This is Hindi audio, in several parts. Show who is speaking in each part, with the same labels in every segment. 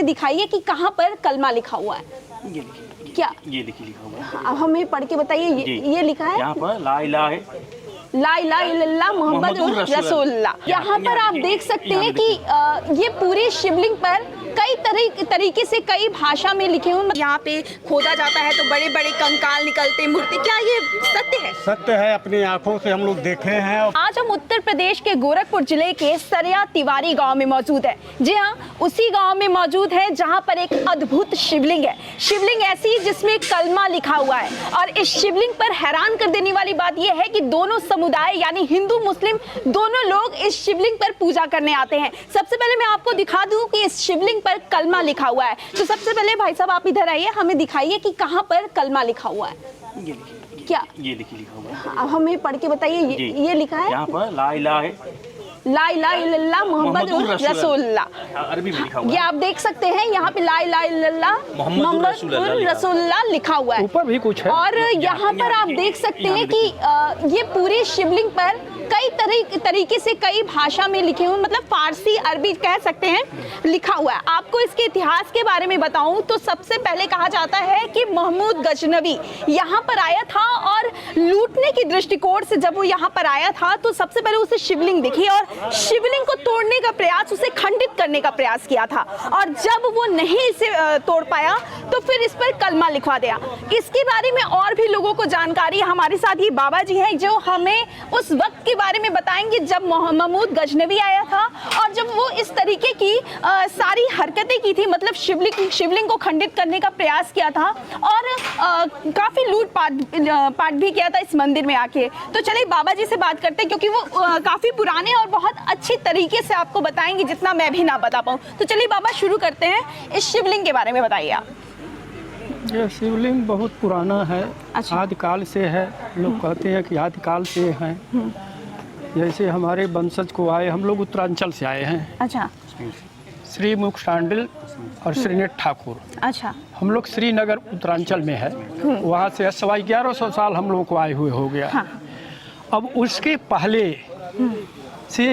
Speaker 1: हमें दिखाइए कि कहाँ पर कलमा लिखा हुआ है।
Speaker 2: ये देखिए,
Speaker 1: क्या
Speaker 2: ये देखिए लिखा हुआ है।
Speaker 1: अब हमें पढ़ के बताइए, ये लिखा है
Speaker 2: यहाँ पर ला इलाहा
Speaker 1: ला इलाहा इल्लल्लाह मोहम्मद रसूलुल्लाह। यहाँ पर आप देख सकते हैं कि ये पूरे शिवलिंग पर कई तरीके से कई भाषा में लिखे हुए। यहाँ पे खोदा जाता है तो बड़े बड़े कंकाल निकलते हैं, मूर्ति। क्या ये सत्य है?
Speaker 3: सत्य है, अपनी आंखों से हम लोग देखे हैं।
Speaker 1: आज हम उत्तर प्रदेश के गोरखपुर जिले के सरिया तिवारी गांव में मौजूद है। जी हाँ, उसी गांव में मौजूद है जहां पर एक अद्भुत शिवलिंग है। शिवलिंग ऐसी जिसमें कलमा लिखा हुआ है। और इस शिवलिंग पर हैरान कर देने वाली बात यह है कि दोनों समुदाय यानी हिंदू मुस्लिम दोनों लोग इस शिवलिंग पर पूजा करने आते हैं। सबसे पहले मैं आपको दिखा दूं कि इस शिवलिंग पर कलमा लिखा हुआ है। तो सबसे पहले भाई साहब आप इधर आइए, हमें दिखाइए कि कहाँ पर कलमा लिखा हुआ है।
Speaker 2: ये देखिए,
Speaker 1: क्या
Speaker 2: ये देखिए लिखा हुआ है।
Speaker 1: अब हमें पढ़ के बताइए, ये लिखा है
Speaker 2: यहाँ पर ला इलाहा
Speaker 1: इल्लल्लाह मोहम्मद रसूलुल्लाह।
Speaker 2: अरबी में लिखा हुआ है।
Speaker 1: ये आप देख सकते हैं यहाँ पे ला इलाहा इल्लल्लाह मोहम्मद रसूलुल्लाह लिखा हुआ है।
Speaker 3: ऊपर भी कुछ है।
Speaker 1: और यहाँ पर आप देख सकते हैं कि ये पूरे शिवलिंग पर कई तरीके से कई भाषा में लिखे हुए, मतलब फारसी अरबी कह सकते हैं, लिखा हुआ है। आपको इसके इतिहास के बारे में बताऊं तो सबसे पहले कहा जाता है कि महमूद गजनवी यहाँ पर आया था और लूटने की दृष्टिकोण से जब वो यहाँ पर आया था तो सबसे पहले उसे शिवलिंग दिखी और शिवलिंग को तोड़ने का प्रयास, उसे खंडित करने का प्रयास किया था। और जब वो नहीं इसे तोड़ पाया तो फिर इस पर कलमा लिखवा दिया। इसके बारे में और भी लोगों को जानकारी, हमारे साथ ये बाबा जी हैं जो हमें उस वक्त के बारे में बताएंगे जब महमूद गजनवी आया था और जब वो इस तरीके की सारी हरकतें की थी, मतलब शिवलिंग को खंडित करने का प्रयास किया था और काफी लूटपाट भी किया था इस मंदिर में आके। तो चलिए बाबा जी से बात करते हैं क्योंकि वो काफी पुराने और बहुत अच्छी तरीके से आपको बताएंगे जितना मैं भी ना बता पाऊँ। तो चलिए बाबा शुरू करते हैं, इस शिवलिंग के बारे में बताइए आप।
Speaker 3: ये शिवलिंग बहुत पुराना है।
Speaker 1: अच्छा।
Speaker 3: आदिकाल से है। लोग कहते हैं कि आदिकाल से हैं। जैसे हमारे वंशज को आए, हम लोग उत्तरांचल से आए हैं।
Speaker 1: अच्छा।
Speaker 3: श्री मुख शांडिल और श्रीनेट ठाकुर।
Speaker 1: अच्छा।
Speaker 3: हम लोग श्रीनगर उत्तरांचल में है। वहाँ से 1150 साल हम लोग को आए हुए हो गया।
Speaker 1: हाँ।
Speaker 3: अब उसके पहले से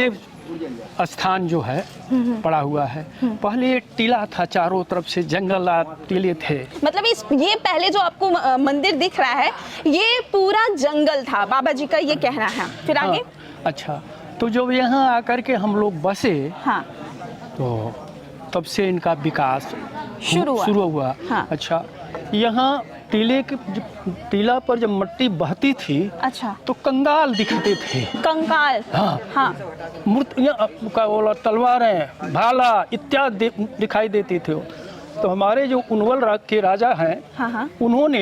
Speaker 3: स्थान जो है पड़ा हुआ है। पहले टीला था, चारों तरफ से जंगल टीले थे।
Speaker 1: मतलब ये पहले जो आपको मंदिर दिख रहा है ये पूरा जंगल था, बाबा जी का ये कहना है। फिर आगे?
Speaker 3: हाँ, अच्छा। तो जब यहाँ आकर के हम लोग बसे,
Speaker 1: हाँ,
Speaker 3: तो तब से इनका विकास शुरू हुआ।
Speaker 1: हाँ।
Speaker 3: अच्छा, यहाँ टीला पर जब मिट्टी बहती थी,
Speaker 1: अच्छा,
Speaker 3: तो कंगाल दिखते थे।
Speaker 1: कंकाल?
Speaker 3: हाँ,
Speaker 1: हाँ।
Speaker 3: मूर्तियाँ, तलवारें, भाला इत्यादि दिखाई देती थे। तो हमारे जो उनवल के राजा हैं,
Speaker 1: हाँ, हाँ।
Speaker 3: उन्होंने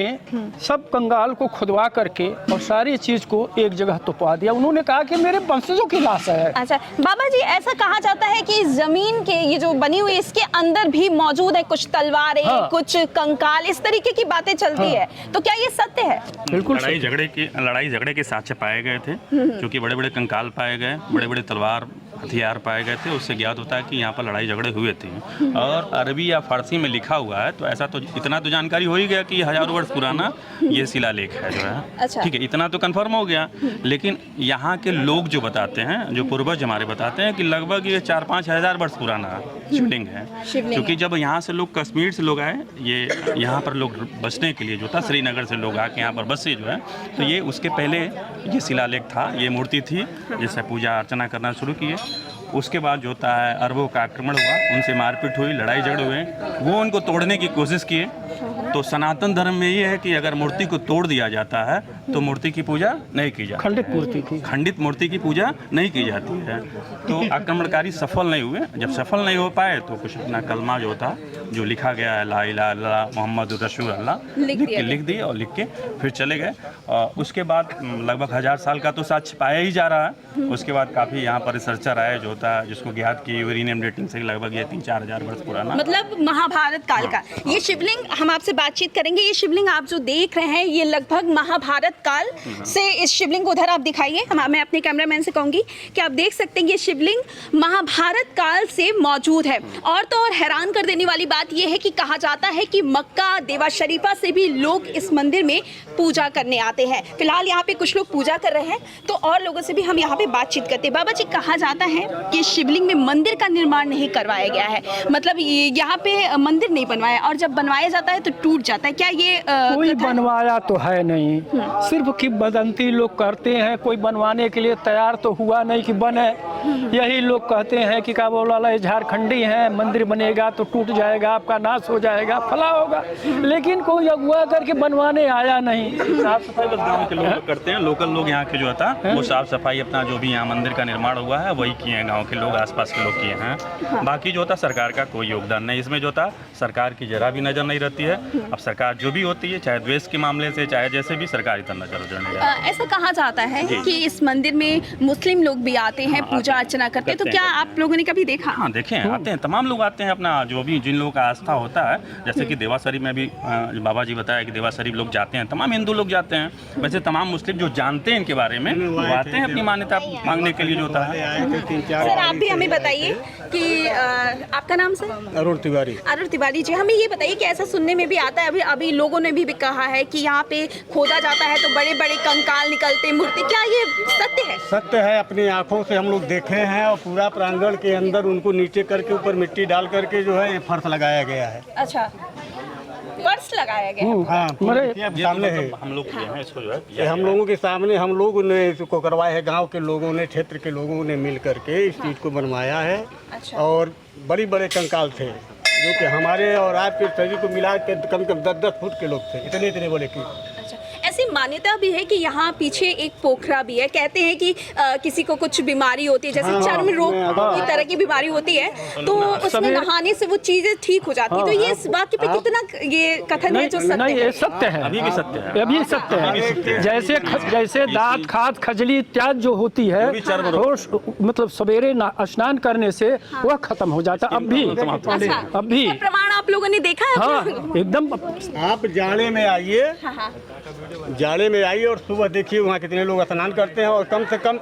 Speaker 3: सब कंगाल को खुदवा करके और सारी चीज को एक जगह तोपवा दिया। उन्होंने कहा कि मेरे वंशजों की लाश है।
Speaker 1: अच्छा बाबा जी, ऐसा कहा जाता है कि जमीन के ये जो बनी हुई इसके अंदर भी मौजूद है कुछ तलवारें,
Speaker 3: हाँ।
Speaker 1: कुछ कंकाल, इस तरीके की बातें चलती है। तो क्या ये सत्य है?
Speaker 3: बिल्कुल।
Speaker 2: लड़ाई झगड़े के साक्ष्य पाए गए थे क्योंकि बड़े बड़े कंकाल पाए गए, बड़े बड़े तलवार हथियार पाए गए थे। उससे ज्ञात होता है कि यहाँ पर लड़ाई झगड़े हुए थे। और अरबी या फारसी में लिखा हुआ है, तो ऐसा तो इतना तो जानकारी हो ही गया कि हजारों वर्ष पुराना ये शिलालेख है जो है।
Speaker 1: अच्छा। ठीक
Speaker 2: है, इतना तो कंफर्म हो गया। लेकिन यहाँ के लोग जो बताते हैं, जो पूर्वज हमारे बताते हैं कि लगभग ये 4-5 हजार वर्ष पुराना शिवलिंग है। क्योंकि जब यहाँ से लोग, कश्मीर से लोग आए, ये यहाँ पर लोग बसने के लिए जो था, श्रीनगर से लोग आके यहाँ पर बसे जो है, तो ये उसके पहले ये शिलालेख था, ये मूर्ति थी जिससे पूजा अर्चना करना शुरू किए। उसके बाद जो होता है अरबों का आक्रमण हुआ, उनसे मारपीट हुई, लड़ाई झगड़े हुए, वो उनको तोड़ने की कोशिश किए। तो सनातन धर्म में ये है कि अगर मूर्ति को तोड़ दिया जाता है तो मूर्ति की पूजा नहीं की जाती, खंडित मूर्ति की पूजा नहीं की जाती है। तो आक्रमणकारी सफल नहीं हुए। जब सफल नहीं हो पाए तो कुछ अपना कलमा जो होता, जो लिखा गया है ला इलाहा इल्लल्लाह मोहम्मद रसूलुल्लाह, लिख दिए और लिख के फिर चले गए। उसके बाद लगभग 1000 साल का तो साक्ष्य पाया ही जा रहा है। उसके बाद काफ़ी यहाँ पर रिसर्चर आए जो होता है, जिसको ज्ञात की यूरेनियम डेटिंग से लगभग ये 3-4 हजार वर्ष पुराना,
Speaker 1: मतलब महाभारत काल का। ये शिवलिंग, हम आपसे बातचीत करेंगे। ये शिवलिंग आप जो देख रहे हैं ये लगभग महाभारत काल से इस शिवलिंग को उधर आप दिखाइए। मैं अपने कैमरामैन से कहूंगी कि आप देख सकते हैं ये शिवलिंग महाभारत काल से मौजूद है। और तो और हैरान कर देने वाली बात यह है कि कहा जाता है कि मक्का देवा शरीफा से भी लोग इस मंदिर में पूजा करने आते हैं। फिलहाल यहाँ पे कुछ लोग पूजा कर रहे हैं, तो और लोगों से भी हम यहाँ पे बातचीत करते हैं। बाबा जी, कहा जाता है कि शिवलिंग में मंदिर का निर्माण नहीं करवाया गया है, मतलब यहाँ पे मंदिर नहीं बनवाया, और जब बनवाया जाता है तो टूट जाता है, क्या ये
Speaker 3: कोई बनवाया तो है नहीं, सिर्फ किंवदंती लोग करते हैं। कोई बनवाने के लिए तैयार तो हुआ नहीं कि बने। यही लोग कहते हैं कि क्या बोला झारखंडी हैं, मंदिर बनेगा तो टूट जाएगा, आपका नाश हो जाएगा, फला होगा, लेकिन कोई अगुआ करके बनवाने आया नहीं।
Speaker 2: साफ सफाई बस गाँव के लोग करते हैं, लोकल लोग यहाँ के जो था वो साफ सफाई अपना जो भी यहाँ मंदिर का निर्माण हुआ है वही किए हैं, गाँव के लोग आसपास के लोग किए हैं। बाकी जो होता सरकार का कोई योगदान नहीं इसमें, जो था सरकार की जरा भी नजर नहीं रहती है। अब सरकार जो भी होती है, चाहे द्वेष के मामले से चाहे जैसे भी, सरकार इतना नजर नहीं रहती।
Speaker 1: ऐसा कहा जाता है कि इस मंदिर में मुस्लिम लोग भी आते हैं, पूजा अर्चना करते हैं, तो क्या आप लोगों ने कभी देखा?
Speaker 2: हाँ, देखे हैं, आते हैं, तमाम लोग आते हैं, अपना जो भी जिन लोगों का आस्था होता है, जैसे कि देवा शरीफ में भी बाबा जी बताया कि देवा शरीफ लोग जाते हैं, तमाम हिंदू लोग जाते हैं, वैसे तमाम मुस्लिम जो जानते हैं इनके बारे में वो आते हैं अपनी मान्यता मांगने के लिए जो होता है।
Speaker 1: सर, आप भी हमें बताइए कि आपका नाम सर?
Speaker 4: अरुण तिवारी।
Speaker 1: अरुण तिवारी जी, हमें ये बताइए कि ऐसा सुनने में भी आता है, अभी लोगों ने भी कहा है कि यहाँ पे खोदा जाता है तो बड़े बड़े कंकाल निकलते हैं, मूर्ति, क्या ये सत्य है?
Speaker 4: सत्य है, अपनी आंखों से हम लोग देखे हैं, और पूरा प्रांगण के अंदर उनको नीचे करके ऊपर मिट्टी डाल करके जो है फर्श लगाया गया है।
Speaker 1: अच्छा, फर्श लगाया गया है।
Speaker 4: हाँ, सामने है,
Speaker 2: हम लोग किए हैं इसको जो है,
Speaker 4: ये हम लोगों के सामने हम लोगों ने इसको करवाया है, गांव के लोगों ने, क्षेत्र के लोगों ने मिल करके इस चीज़ को बनवाया है।
Speaker 1: अच्छा।
Speaker 4: और बड़ी बड़े कंकाल थे जो कि हमारे और आपके शरीर को मिला के कम से कम 10-10 फुट के लोग थे, इतने इतने बड़े की।
Speaker 1: अच्छा, ऐसी मान्यता भी है कि यहाँ पीछे एक पोखरा भी है, कहते हैं कि किसी को कुछ बीमारी होती है, जैसे चर्म रोग की तरह की बीमारी होती है, तो उसमें नहाने से वो चीजें ठीक हो जाती है। तो ये इस वाक्य पे कितना ये कथन है जो सत्य
Speaker 3: नहीं,
Speaker 1: है?
Speaker 3: ये सत्य है,
Speaker 2: अभी भी सत्य है,
Speaker 3: अभी सत्य है। जैसे दांत खाद खजली इत्यादि जो होती है, रोज मतलब सवेरे स्नान करने से वह खत्म हो जाता। अब भी
Speaker 1: इसका प्रमाण आप लोगों ने देखा है?
Speaker 3: हाँ, एकदम।
Speaker 4: आप जाड़े में आइए,
Speaker 1: हाँ।
Speaker 4: जाड़े में आइए और सुबह देखिए वहाँ कितने लोग स्नान करते हैं, और कम से कम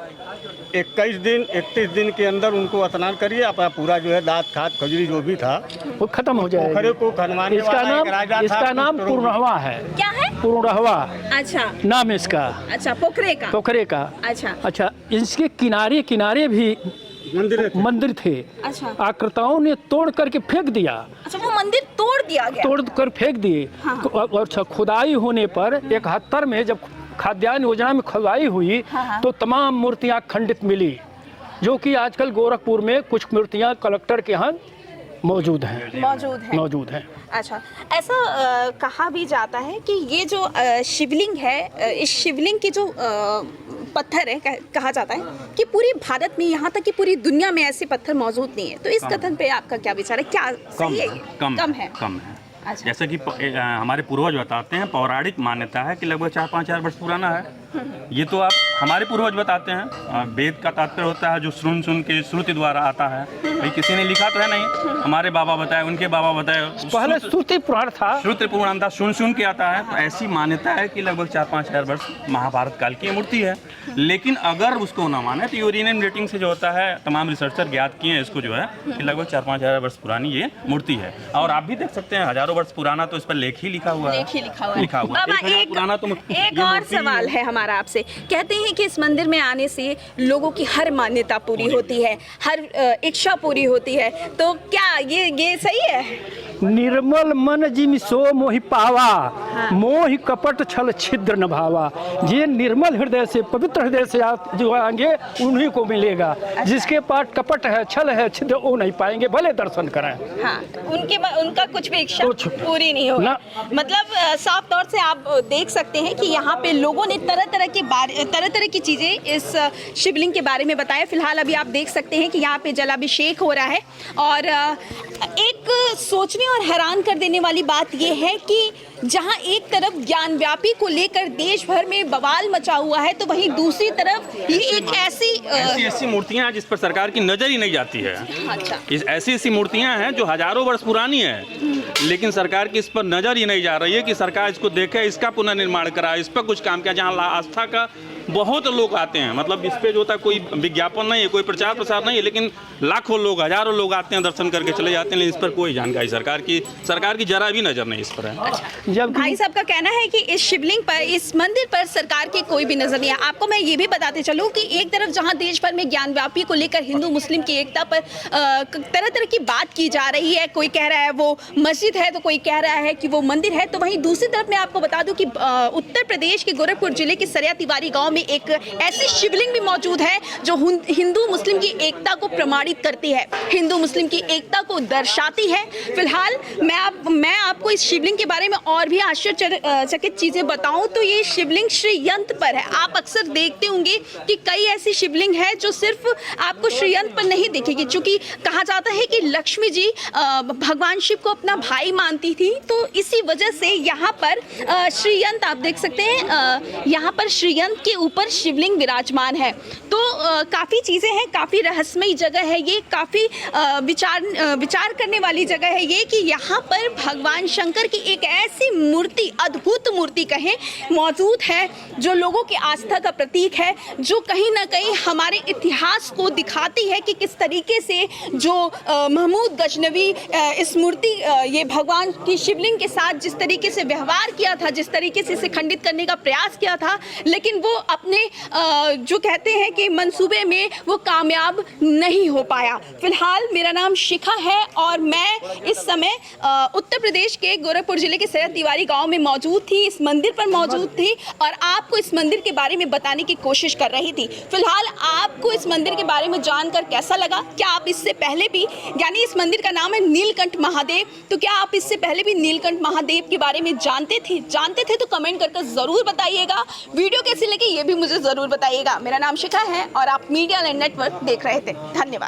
Speaker 4: 31 दिन के अंदर उनको स्नान करिए, अपना पूरा जो है दांत खाद खजूरी जो भी था
Speaker 3: वो खत्म हो जाएगा।
Speaker 4: पोखरे को खनवाने वाला एक राजा था,
Speaker 3: इसका नाम पूर्णहवा है।
Speaker 1: क्या है?
Speaker 3: पूर्णहवा
Speaker 1: अच्छा
Speaker 3: नाम इसका।
Speaker 1: अच्छा, पोखरे का।
Speaker 3: अच्छा, इसके किनारे किनारे भी मंदिर थे।
Speaker 1: अच्छा।
Speaker 3: आक्रताओं ने तोड़ करके फेंक दिया।
Speaker 1: अच्छा, वो मंदिर तोड़ दिया गया?
Speaker 3: तोड़ कर फेंक दिए।
Speaker 1: हाँ।
Speaker 3: और खुदाई होने पर 71 में जब खाद्यान्न योजना में खुदाई हुई,
Speaker 1: हाँ।
Speaker 3: तो तमाम मूर्तियां खंडित मिली, जो कि आजकल गोरखपुर में कुछ मूर्तियां कलेक्टर के यहाँ मौजूद हैं।
Speaker 1: अच्छा, ऐसा कहा भी जाता है कि ये जो शिवलिंग है, इस शिवलिंग की जो पत्थर है, कहा जाता है कि पूरे भारत में, यहाँ तक कि पूरी दुनिया में ऐसे पत्थर मौजूद नहीं है। तो इस कथन पे आपका क्या विचार है? क्या सही है? कम है। अच्छा।
Speaker 2: जैसे कि हमारे पूर्वज बताते हैं, पौराणिक मान्यता है कि लगभग 4-5 हज़ार वर्ष पुराना है। ये तो आप हमारे पूर्वज बताते हैं। वेद का तात्पर्य होता है जो सुन के श्रुति द्वारा आता है, भाई किसी ने लिखा तो है नहीं, हमारे बाबा बताए, उनके बाबा बताए,
Speaker 3: पहले श्रुति पुराण था,
Speaker 2: श्रुति पुराण था, सुन के आता है। तो ऐसी मान्यता है कि लगभग 4-5 हज़ार वर्ष महाभारत काल की मूर्ति है। लेकिन अगर उसको ना माने तो यूरेनियम रेटिंग से जो होता है, तमाम रिसर्चर ज्ञात किए हैं इसको जो है कि लगभग 4-5 हज़ार वर्ष पुरानी ये मूर्ति है। और आप भी देख सकते हैं हजारों वर्ष पुराना, तो इस पर लेख ही लिखा हुआ है।
Speaker 1: एक और सवाल है हमारा आपसे। कहते हैं कि इस मंदिर में आने से लोगों की हर मान्यता पूरी होती है, हर इच्छा पूरी होती है, तो क्या ये सही है?
Speaker 3: निर्मल मन जिम सो मोहि पावा, मोहि कपट छल छिद्र न भावा। ये निर्मल हृदय से, पवित्र हृदय से जो आएंगे उन्हीं को मिलेगा। जिसके पास कपट है, छल है, छिद्र, वो नहीं पाएंगे, भले दर्शन करें।
Speaker 1: हाँ, उनका कुछ भी इच्छा पूरी नहीं होगा। मतलब साफ तौर से आप देख सकते हैं कि यहाँ पे लोगों ने तरह तरह की चीजें इस शिवलिंग के बारे में बताया। फिलहाल अभी आप देख सकते हैं कि यहाँ पे जलाभिषेक हो रहा है, और एक सोचने और हैरान कर देने वाली बात यह है कि जहां एक तरफ ज्ञानव्यापी को लेकर देश भर में बवाल मचा हुआ है, तो वहीं दूसरी तरफ ये एक ऐसी
Speaker 2: मूर्तियां हैं जिस पर सरकार की नजर ही नहीं जाती है।
Speaker 1: अच्छा।
Speaker 2: ऐसी मूर्तियां हैं जो हजारों वर्ष पुरानी है, लेकिन सरकार की इस पर नज़र ही नहीं जा रही है कि सरकार इसको देखे, इसका पुनर्निर्माण कराए, इस पर कुछ काम किया। जहाँ आस्था का बहुत लोग आते हैं, मतलब इस पे जो होता है कोई विज्ञापन नहीं है, कोई प्रचार प्रसार नहीं है, लेकिन लाखों लोग, हजारों लोग आते हैं, दर्शन करके चले जाते हैं, लेकिन इस पर कोई जानकारी सरकार की जरा भी नज़र नहीं इस पर है।
Speaker 3: जब
Speaker 1: भाई साहब का कहना है कि इस शिवलिंग पर, इस मंदिर पर सरकार की कोई भी नजर नहीं है। आपको मैं ये भी बताते चलूं कि एक तरफ जहां देश भर में ज्ञानव्यापी को लेकर हिंदू मुस्लिम की एकता पर तरह तरह की बात की जा रही है, कोई कह रहा है वो मस्जिद है तो कोई कह रहा है कि वो मंदिर है, तो वहीं दूसरी तरफ मैं आपको बता दूं कि उत्तर प्रदेश के गोरखपुर जिले के सरिया तिवारी गाँव में एक ऐसी शिवलिंग भी मौजूद है जो हिंदू मुस्लिम की एकता को प्रमाणित करती है, हिंदू मुस्लिम की एकता को दर्शाती है। फिलहाल मैं आपको इस शिवलिंग के बारे में और भी आश्चर्यचकित चीजें बताऊं तो ये शिवलिंग श्रीयंत्र पर है। आप अक्सर देखते होंगे कि कई ऐसी शिवलिंग है जो सिर्फ आपको श्रीयंत्र पर नहीं दिखेगी, क्योंकि कहा जाता है कि लक्ष्मी जी भगवान शिव को अपना भाई मानती थी, तो इसी वजह से यहाँ पर श्रीयंत्र आप देख सकते हैं, यहाँ पर श्रीयंत्र के ऊपर शिवलिंग विराजमान है। तो काफ़ी चीज़ें हैं, काफ़ी रहस्यमयी जगह है ये, काफ़ी विचार करने वाली जगह है ये कि यहाँ पर भगवान शंकर की एक ऐसी मूर्ति, अद्भुत मूर्ति कहें, मौजूद है जो लोगों की आस्था का प्रतीक है, जो कहीं ना कहीं हमारे इतिहास को दिखाती है कि किस तरीके से जो महमूद गजनवी इस मूर्ति, ये भगवान की शिवलिंग के साथ जिस तरीके से व्यवहार किया था, जिस तरीके से इसे खंडित करने का प्रयास किया था, लेकिन वो अपने जो कहते हैं कि मंसूबे में वो कामयाब नहीं हो पाया। फिलहाल मेरा नाम शिखा है और मैं इस समय उत्तर प्रदेश के गोरखपुर जिले के सरिया तिवारी गांव में मौजूद थी, इस मंदिर पर मौजूद थी और आपको इस मंदिर के बारे में बताने की कोशिश कर रही थी। फिलहाल आपको इस मंदिर के बारे में जानकर कैसा लगा? क्या आप इससे पहले भी, यानी इस मंदिर का नाम है नीलकंठ महादेव, तो क्या आप इससे पहले भी नीलकंठ महादेव के बारे में जानते थे तो कमेंट करके जरूर बताइएगा। वीडियो कैसी लगी ये भी मुझे जरूर बताइएगा। मेरा नाम शिखा है और आप मीडिया नेटवर्क देख रहे थे। धन्यवाद।